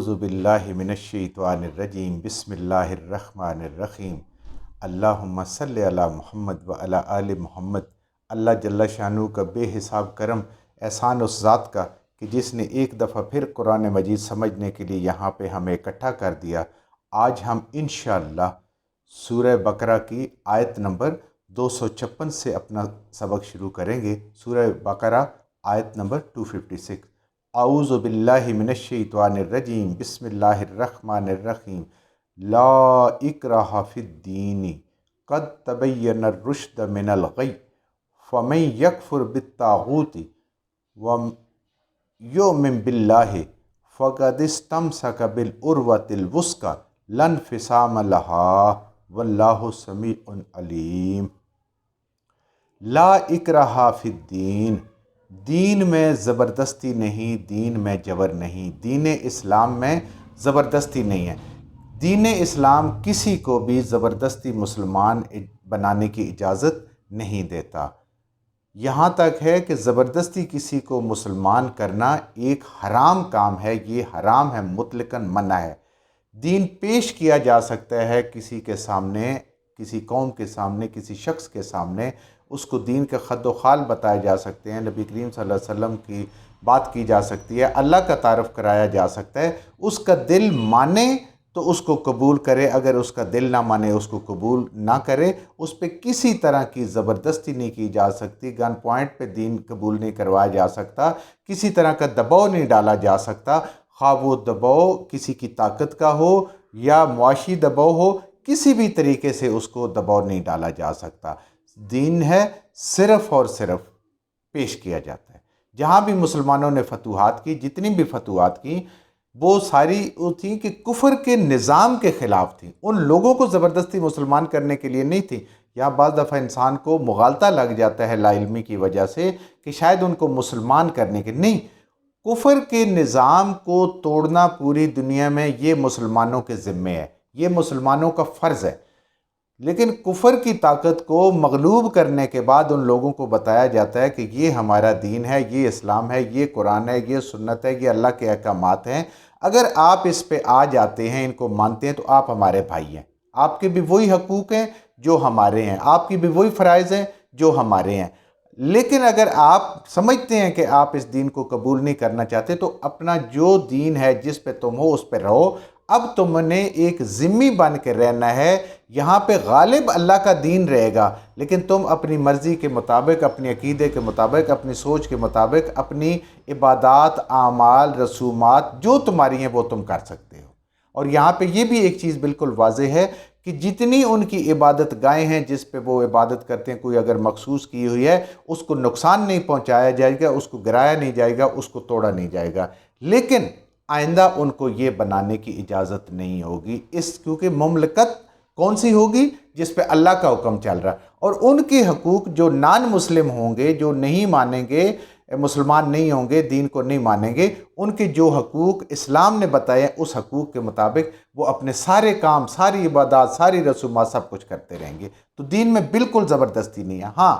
اعوذ باللہ من الشیطان الرجیم بسم اللہ الرحمن الرحیم اللہم صلی علی محمد و علی آل محمد۔ اللہ جل شانہ کا بے حساب کرم احسان اس ذات کا کہ جس نے ایک دفعہ پھر قرآن مجید سمجھنے کے لیے یہاں پہ ہمیں اکٹھا کر دیا۔ آج ہم انشاءاللہ سورہ بقرہ کی آیت نمبر 256 سے اپنا سبق شروع کریں گے۔ سورہ بقرہ آیت نمبر 256۔ اعوذ باللہ من الشیطان الرجیم بسم اللہ الرحمن الرحیم لا اکراہ فی الدین قد تبین الرشد من الغی فمن یکفر بالطاغوت ویؤمن باللہ فقد استمسک بالعروۃ الوثقی لا انفصام لہا واللہ سمیع علیم۔ لا اکراہ فی الدین، دین میں زبردستی نہیں، دین میں جبر نہیں، دین اسلام میں زبردستی نہیں ہے۔ دین اسلام کسی کو بھی زبردستی مسلمان بنانے کی اجازت نہیں دیتا۔ یہاں تک ہے کہ زبردستی کسی کو مسلمان کرنا ایک حرام کام ہے، یہ حرام ہے، مطلقاً منع ہے۔ دین پیش کیا جا سکتا ہے کسی کے سامنے، کسی قوم کے سامنے، کسی شخص کے سامنے، اس کو دین کے خد و خال بتائے جا سکتے ہیں، نبی کریم صلی اللہ علیہ وسلم کی بات کی جا سکتی ہے، اللہ کا تعارف کرایا جا سکتا ہے۔ اس کا دل مانے تو اس کو قبول کرے، اگر اس کا دل نہ مانے اس کو قبول نہ کرے۔ اس پہ کسی طرح کی زبردستی نہیں کی جا سکتی، گن پوائنٹ پہ دین قبول نہیں کروایا جا سکتا، کسی طرح کا دباؤ نہیں ڈالا جا سکتا، خواہ وہ دباؤ کسی کی طاقت کا ہو یا معاشی دباؤ ہو، کسی بھی طریقے سے اس کو دباؤ نہیں ڈالا جا سکتا۔ دین ہے صرف اور صرف پیش کیا جاتا ہے۔ جہاں بھی مسلمانوں نے فتوحات کی، جتنی بھی فتوحات کی، وہ ساری تھیں کہ کفر کے نظام کے خلاف تھیں، ان لوگوں کو زبردستی مسلمان کرنے کے لیے نہیں تھی۔ یہاں بعض دفعہ انسان کو مغالطہ لگ جاتا ہے لا علمی کی وجہ سے کہ شاید ان کو مسلمان کرنے کے، نہیں، کفر کے نظام کو توڑنا پوری دنیا میں یہ مسلمانوں کے ذمے ہے، یہ مسلمانوں کا فرض ہے۔ لیکن کفر کی طاقت کو مغلوب کرنے کے بعد ان لوگوں کو بتایا جاتا ہے کہ یہ ہمارا دین ہے، یہ اسلام ہے، یہ قرآن ہے، یہ سنت ہے، یہ اللہ کے احکامات ہیں، اگر آپ اس پہ آ جاتے ہیں، ان کو مانتے ہیں، تو آپ ہمارے بھائی ہیں، آپ کے بھی وہی حقوق ہیں جو ہمارے ہیں، آپ کی بھی وہی فرائض ہیں جو ہمارے ہیں۔ لیکن اگر آپ سمجھتے ہیں کہ آپ اس دین کو قبول نہیں کرنا چاہتے، تو اپنا جو دین ہے جس پہ تم ہو اس پہ رہو۔ اب تم نے ایک ذمہ بن کے رہنا ہے، یہاں پہ غالب اللہ کا دین رہے گا، لیکن تم اپنی مرضی کے مطابق، اپنے عقیدے کے مطابق، اپنی سوچ کے مطابق، اپنی عبادات، اعمال، رسومات جو تمہاری ہیں وہ تم کر سکتے ہو۔ اور یہاں پہ یہ بھی ایک چیز بالکل واضح ہے کہ جتنی ان کی عبادت گاہیں ہیں جس پہ وہ عبادت کرتے ہیں، کوئی اگر مخصوص کی ہوئی ہے، اس کو نقصان نہیں پہنچایا جائے گا، اس کو گرایا نہیں جائے گا، اس کو توڑا نہیں جائے گا۔ لیکن آئندہ ان کو یہ بنانے کی اجازت نہیں ہوگی، کیونکہ مملکت کون سی ہوگی؟ جس پہ اللہ کا حکم چل رہا ہے، اور ان کے حقوق جو نان مسلم ہوں گے، جو نہیں مانیں گے، مسلمان نہیں ہوں گے، دین کو نہیں مانیں گے، ان کے جو حقوق اسلام نے بتائے اس حقوق کے مطابق وہ اپنے سارے کام، ساری عبادات، ساری رسومات سب کچھ کرتے رہیں گے۔ تو دین میں بالکل زبردستی نہیں ہے۔ ہاں،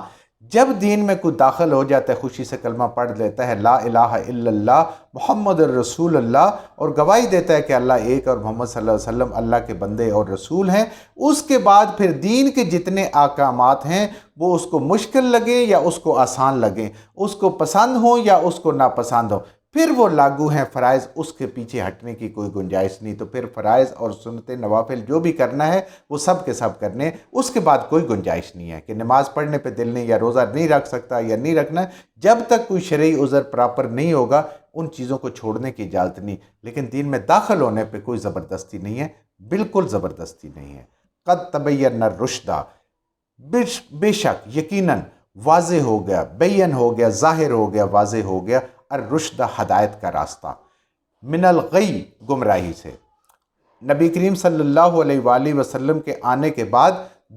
جب دین میں کوئی داخل ہو جاتا ہے، خوشی سے کلمہ پڑھ لیتا ہے لا الہ الا اللہ محمد الرسول اللہ، اور گواہی دیتا ہے کہ اللہ ایک اور محمد صلی اللہ علیہ وسلم اللہ کے بندے اور رسول ہیں، اس کے بعد پھر دین کے جتنے احکامات ہیں وہ اس کو مشکل لگیں یا اس کو آسان لگیں، اس کو پسند ہوں یا اس کو ناپسند ہوں، پھر وہ لاگو ہیں فرائض، اس کے پیچھے ہٹنے کی کوئی گنجائش نہیں۔ تو پھر فرائض اور سنت نوافل جو بھی کرنا ہے وہ سب کے سب کرنے، اس کے بعد کوئی گنجائش نہیں ہے کہ نماز پڑھنے پہ دل نہیں، یا روزہ نہیں رکھ سکتا یا نہیں رکھنا، جب تک کوئی شرعی عذر پراپر نہیں ہوگا ان چیزوں کو چھوڑنے کی اجازت نہیں۔ لیکن دین میں داخل ہونے پہ کوئی زبردستی نہیں ہے، بالکل زبردستی نہیں ہے۔ قد تبین الرشد، بے شک یقیناً واضح ہو گیا، بین ہو گیا، ظاہر ہو گیا، واضح ہو گیا، الرشد ہدایت کا راستہ، من الغی گمراہی سے۔ نبی کریم صلی اللہ علیہ وآلہ وسلم کے آنے کے بعد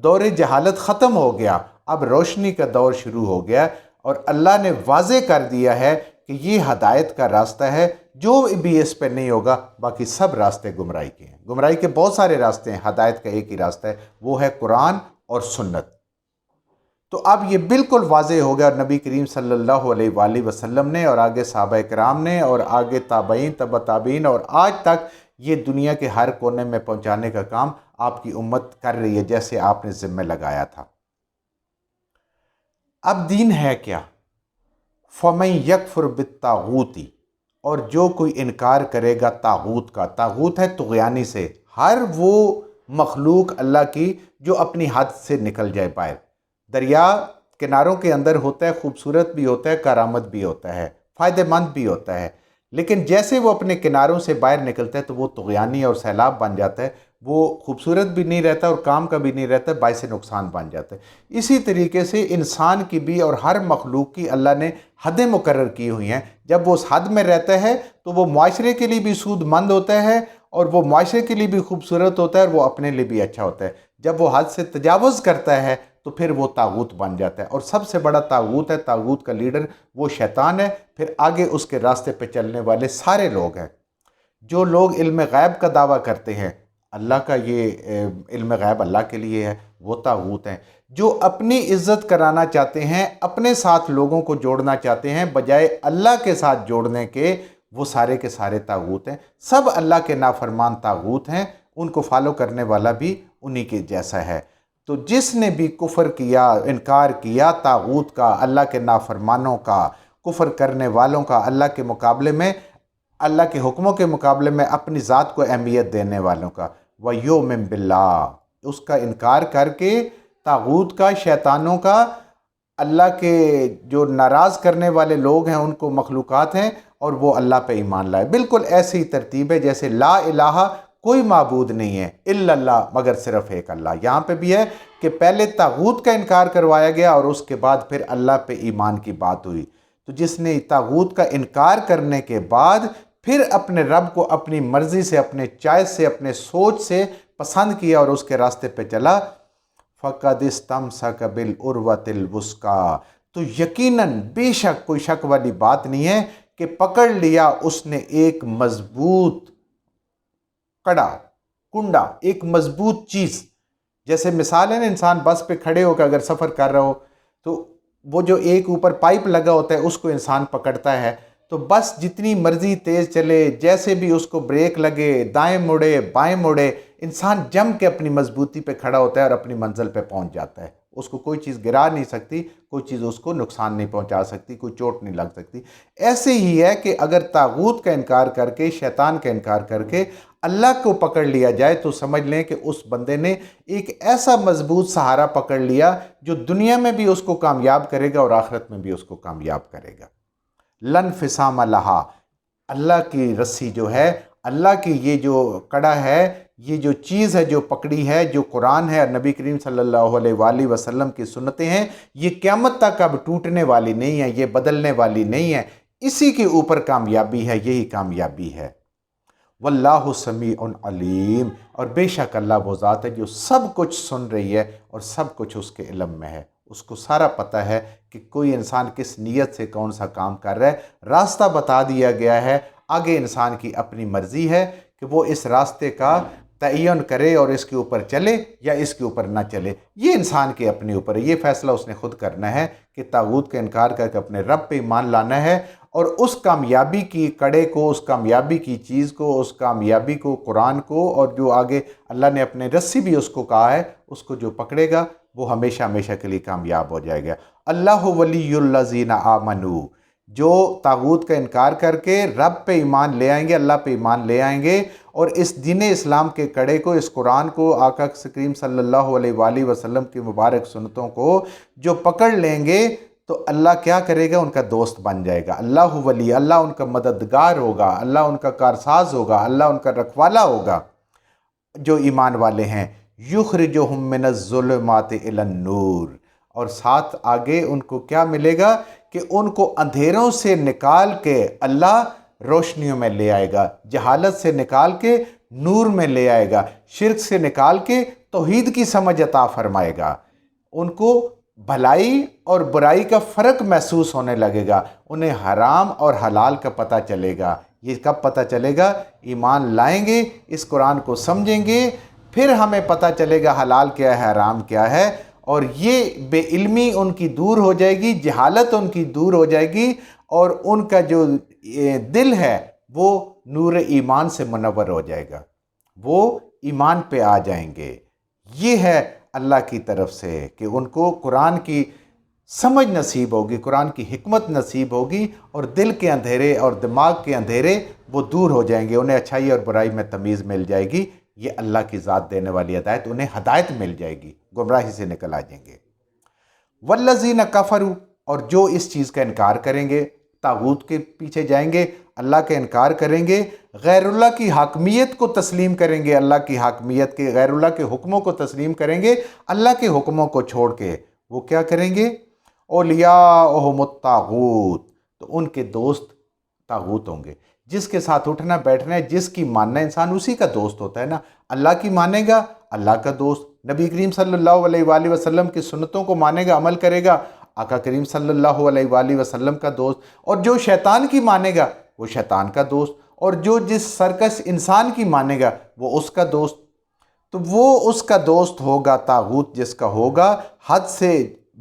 دور جہالت ختم ہو گیا، اب روشنی کا دور شروع ہو گیا، اور اللہ نے واضح کر دیا ہے کہ یہ ہدایت کا راستہ ہے، جو بھی اس پہ نہیں ہوگا باقی سب راستے گمراہی کے ہیں۔ گمراہی کے بہت سارے راستے ہیں، ہدایت کا ایک ہی راستہ ہے، وہ ہے قرآن اور سنت۔ تو اب یہ بالکل واضح ہو گیا، اور نبی کریم صلی اللہ علیہ وآلہ وسلم نے اور آگے صحابہ کرام نے اور آگے تابعین تبع تابعین اور آج تک یہ دنیا کے ہر کونے میں پہنچانے کا کام آپ کی امت کر رہی ہے، جیسے آپ نے ذمہ لگایا تھا۔ اب دین ہے کیا؟ فَمَن يَكْفُرْ بِالطَّاغُوتِ، اور جو کوئی انکار کرے گا طاغوت کا، طاغوت ہے طغیانی سے، ہر وہ مخلوق اللہ کی جو اپنی حد سے نکل جائے باہر۔ دریا کناروں کے اندر ہوتا ہے، خوبصورت بھی ہوتا ہے، کارآمد بھی ہوتا ہے، فائدہ مند بھی ہوتا ہے، لیکن جیسے وہ اپنے کناروں سے باہر نکلتا ہے تو وہ طغیانی اور سیلاب بن جاتا ہے، وہ خوبصورت بھی نہیں رہتا اور کام کا بھی نہیں رہتا، باعث نقصان بن جاتا ہے۔ اسی طریقے سے انسان کی بھی اور ہر مخلوق کی اللہ نے حدیں مقرر کی ہوئی ہیں، جب وہ اس حد میں رہتا ہے تو وہ معاشرے کے لیے بھی سود مند ہوتا ہے اور وہ معاشرے کے لیے بھی خوبصورت ہوتا ہے اور وہ اپنے لیے بھی اچھا ہوتا ہے۔ جب وہ حد سے تجاوز کرتا ہے تو پھر وہ طاغوت بن جاتا ہے، اور سب سے بڑا طاغوت ہے، طاغوت کا لیڈر وہ شیطان ہے، پھر آگے اس کے راستے پہ چلنے والے سارے لوگ ہیں۔ جو لوگ علم غیب کا دعویٰ کرتے ہیں، اللہ کا یہ علم غیب اللہ کے لیے ہے، وہ طاغوت ہیں۔ جو اپنی عزت کرانا چاہتے ہیں، اپنے ساتھ لوگوں کو جوڑنا چاہتے ہیں بجائے اللہ کے ساتھ جوڑنے کے، وہ سارے کے سارے طاغوت ہیں۔ سب اللہ کے نافرمان طاغوت ہیں، ان کو فالو کرنے والا بھی انہی کے جیسا ہے۔ تو جس نے بھی کفر کیا، انکار کیا طاغوت کا، اللہ کے نافرمانوں کا، کفر کرنے والوں کا، اللہ کے مقابلے میں، اللہ کے حکموں کے مقابلے میں اپنی ذات کو اہمیت دینے والوں کا، وَيُؤْمِن بِاللَّهِ، اس کا انکار کر کے طاغوت کا، شیطانوں کا، اللہ کے جو ناراض کرنے والے لوگ ہیں ان کو مخلوقات ہیں، اور وہ اللہ پہ ایمان لائے۔ بالکل ایسی ہی ترتیب ہے جیسے لا الہ، کوئی معبود نہیں ہے الا اللہ، مگر صرف ایک اللہ۔ یہاں پہ بھی ہے کہ پہلے طاغوت کا انکار کروایا گیا اور اس کے بعد پھر اللہ پہ ایمان کی بات ہوئی۔ تو جس نے طاغوت کا انکار کرنے کے بعد پھر اپنے رب کو اپنی مرضی سے، اپنے چائس سے، اپنے سوچ سے پسند کیا اور اس کے راستے پہ چلا، فَقَدِ اسْتَمْسَكَ بِالْعُرْوَةِ الْوُثْقَىٰ، تو یقیناً بے شک کوئی شک والی بات نہیں ہے کہ پکڑ لیا اس نے ایک مضبوط کڑا، کنڈا، ایک مضبوط چیز۔ جیسے مثال ہے نا، انسان بس پہ کھڑے ہو کے اگر سفر کر رہا ہو تو وہ جو ایک اوپر پائپ لگا ہوتا ہے اس کو انسان پکڑتا ہے، تو بس جتنی مرضی تیز چلے، جیسے بھی اس کو بریک لگے، دائیں مڑے بائیں مڑے، انسان جم کے اپنی مضبوطی پہ کھڑا ہوتا ہے اور اپنی منزل پہ پہنچ جاتا ہے۔ اس کو کوئی چیز گرا نہیں سکتی، کوئی چیز اس کو نقصان نہیں پہنچا سکتی، کوئی چوٹ نہیں لگ سکتی۔ ایسے ہی ہے کہ اگر طاغوت کا انکار کر کے، شیطان کا انکار کر کے اللہ کو پکڑ لیا جائے تو سمجھ لیں کہ اس بندے نے ایک ایسا مضبوط سہارا پکڑ لیا جو دنیا میں بھی اس کو کامیاب کرے گا اور آخرت میں بھی اس کو کامیاب کرے گا۔ لن فسام لہا، اللہ کی رسی جو ہے، اللہ کی یہ جو کڑا ہے، یہ جو چیز ہے جو پکڑی ہے، جو قرآن ہے اور نبی کریم صلی اللہ علیہ وآلہ وسلم کی سنتیں ہیں، یہ قیامت تک اب ٹوٹنے والی نہیں ہے، یہ بدلنے والی نہیں ہے، اسی کے اوپر کامیابی ہے، یہی کامیابی ہے۔ واللہ سمیع علیم، اور بے شک اللہ وہ ذات ہے جو سب کچھ سن رہی ہے اور سب کچھ اس کے علم میں ہے۔ اس کو سارا پتہ ہے کہ کوئی انسان کس نیت سے کون سا کام کر رہا ہے، راستہ بتا دیا گیا ہے، آگے انسان کی اپنی مرضی ہے کہ وہ اس راستے کا تعین کرے اور اس کے اوپر چلے یا اس کے اوپر نہ چلے۔ یہ انسان کے اپنے اوپر ہے، یہ فیصلہ اس نے خود کرنا ہے کہ طاغوت کا انکار کر کے اپنے رب پہ ایمان لانا ہے، اور اس کامیابی کی کڑے کو، اس کامیابی کی چیز کو، اس کامیابی کو، قرآن کو، اور جو آگے اللہ نے اپنے رسی بھی اس کو کہا ہے، اس کو جو پکڑے گا وہ ہمیشہ ہمیشہ کے لیے کامیاب ہو جائے گا۔ اللہ ولی الذین آمنوا، جو طاغوت کا انکار کر کے رب پہ ایمان لے آئیں گے، اللہ پہ ایمان لے آئیں گے، اور اس دین اسلام کے کڑے کو، اس قرآن کو، آقا کریم صلی اللہ علیہ وآلہ وسلم کی مبارک سنتوں کو جو پکڑ لیں گے تو اللہ کیا کرے گا؟ ان کا دوست بن جائے گا۔ اللہ ولی، اللہ ان کا مددگار ہوگا، اللہ ان کا کارساز ہوگا، اللہ ان کا رکھوالا ہوگا جو ایمان والے ہیں۔ یخرجہم من الظلمات الی النور، اور ساتھ آگے ان کو کیا ملے گا کہ ان کو اندھیروں سے نکال کے اللہ روشنیوں میں لے آئے گا، جہالت سے نکال کے نور میں لے آئے گا، شرک سے نکال کے توحید کی سمجھ عطا فرمائے گا، ان کو بھلائی اور برائی کا فرق محسوس ہونے لگے گا، انہیں حرام اور حلال کا پتہ چلے گا۔ یہ کب پتہ چلے گا؟ ایمان لائیں گے، اس قرآن کو سمجھیں گے، پھر ہمیں پتہ چلے گا حلال کیا ہے، حرام کیا ہے، اور یہ بے علمی ان کی دور ہو جائے گی، جہالت ان کی دور ہو جائے گی، اور ان کا جو دل ہے وہ نور ایمان سے منور ہو جائے گا، وہ ایمان پہ آ جائیں گے۔ یہ ہے اللہ کی طرف سے کہ ان کو قرآن کی سمجھ نصیب ہوگی، قرآن کی حکمت نصیب ہوگی، اور دل کے اندھیرے اور دماغ کے اندھیرے وہ دور ہو جائیں گے، انہیں اچھائی اور برائی میں تمیز مل جائے گی۔ یہ اللہ کی ذات دینے والی ہدایت، انہیں ہدایت مل جائے گی، گمراہی سے نکل آ جائیں گے۔ والذین کفروا، اور جو اس چیز کا انکار کریں گے، طاغوت کے پیچھے جائیں گے، اللہ کا انکار کریں گے، غیر اللہ کی حاکمیت کو تسلیم کریں گے، اللہ کی حاکمیت کے، غیر اللہ کے حکموں کو تسلیم کریں گے، اللہ کے حکموں کو چھوڑ کے وہ کیا کریں گے؟ اولیاءہم الطاغوت، تو ان کے دوست طاغوت ہوں گے۔ جس کے ساتھ اٹھنا بیٹھنا ہے، جس کی ماننا انسان اسی کا دوست ہوتا ہے نا۔ اللہ کی مانے گا، اللہ کا دوست۔ نبی کریم صلی اللہ علیہ وآلہ وسلم کی سنتوں کو مانے گا، عمل کرے گا، آقا کریم صلی اللہ علیہ وآلہ وسلم کا دوست۔ اور جو شیطان کی مانے گا وہ شیطان کا دوست، اور جو جس سرکش انسان کی مانے گا وہ اس کا دوست۔ تو وہ اس کا دوست ہوگا طاغوت، جس کا ہوگا حد سے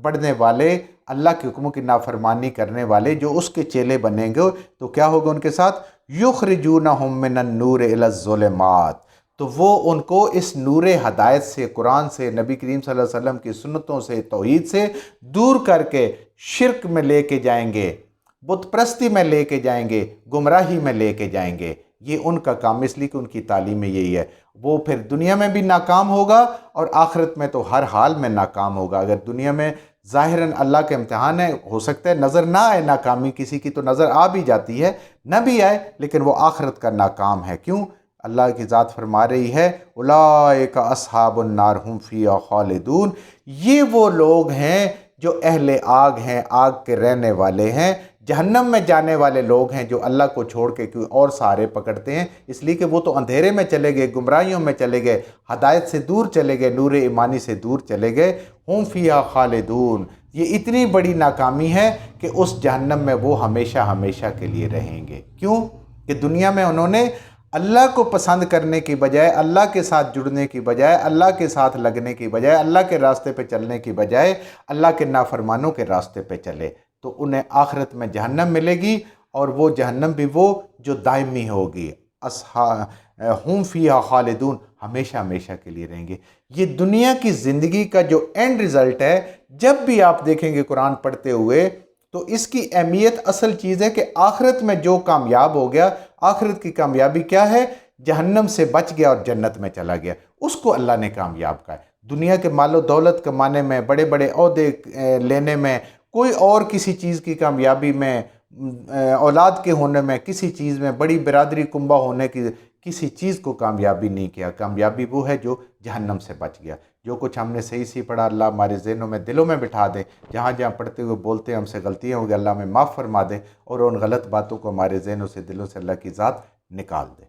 بڑھنے والے، اللہ کے حکموں کی نافرمانی کرنے والے، جو اس کے چیلے بنیں گے تو کیا ہوگا ان کے ساتھ؟ یخرجونہم من النور الی الظلمات، تو وہ ان کو اس نور ہدایت سے، قرآن سے، نبی کریم صلی اللہ علیہ وسلم کی سنتوں سے، توحید سے دور کر کے شرک میں لے کے جائیں گے، بت پرستی میں لے کے جائیں گے، گمراہی میں لے کے جائیں گے۔ یہ ان کا کام، اس لیے کہ ان کی تعلیم یہی ہے۔ وہ پھر دنیا میں بھی ناکام ہوگا اور آخرت میں تو ہر حال میں ناکام ہوگا۔ اگر دنیا میں ظاہراً اللہ کے امتحان ہے، ہو سکتا ہے نظر نہ آئے ناکامی، کسی کی تو نظر آ بھی جاتی ہے، نہ بھی آئے، لیکن وہ آخرت کا ناکام ہے۔ کیوں؟ اللہ کی ذات فرما رہی ہے اولئک اصحاب النار ہم فیہا خالدون، یہ وہ لوگ ہیں جو اہل آگ ہیں، آگ کے رہنے والے ہیں، جہنم میں جانے والے لوگ ہیں، جو اللہ کو چھوڑ کے کوئی اور سہارے پکڑتے ہیں، اس لیے کہ وہ تو اندھیرے میں چلے گئے، گمراہیوں میں چلے گئے، ہدایت سے دور چلے گئے، نور ایمانی سے دور چلے گئے۔ ہم فیہا خالدون، یہ اتنی بڑی ناکامی ہے کہ اس جہنم میں وہ ہمیشہ ہمیشہ کے لیے رہیں گے۔ کیوں؟ کہ دنیا میں انہوں نے اللہ کو پسند کرنے کی بجائے، اللہ کے ساتھ جڑنے کی بجائے، اللہ کے ساتھ لگنے کی بجائے، اللہ کے راستے پہ چلنے کی بجائے اللہ کے نافرمانوں کے راستے پہ چلے، تو انہیں آخرت میں جہنم ملے گی، اور وہ جہنم بھی وہ جو دائمی ہوگی۔ ہم فیہا خالدون، ہمیشہ ہمیشہ کے لیے رہیں گے۔ یہ دنیا کی زندگی کا جو اینڈ رزلٹ ہے، جب بھی آپ دیکھیں گے قرآن پڑھتے ہوئے تو اس کی اہمیت اصل چیز ہے کہ آخرت میں جو کامیاب ہو گیا، آخرت کی کامیابی کیا ہے؟ جہنم سے بچ گیا اور جنت میں چلا گیا، اس کو اللہ نے کامیاب کہا ہے۔ دنیا کے مال و دولت کمانے میں، بڑے بڑے عہدے لینے میں، کوئی اور کسی چیز کی کامیابی میں، اولاد کے ہونے میں، کسی چیز میں، بڑی برادری کنبہ ہونے کی، کسی چیز کو کامیابی نہیں کیا۔ کامیابی وہ ہے جو جہنم سے بچ گیا۔ جو کچھ ہم نے صحیح پڑھا، اللہ ہمارے ذہنوں میں، دلوں میں بٹھا دے، جہاں جہاں پڑھتے ہوئے بولتے ہیں ہم سے غلطیاں ہوں گی، اللہ ہمیں معاف فرما دے، اور ان غلط باتوں کو ہمارے ذہنوں سے، دلوں سے اللہ کی ذات نکال دے۔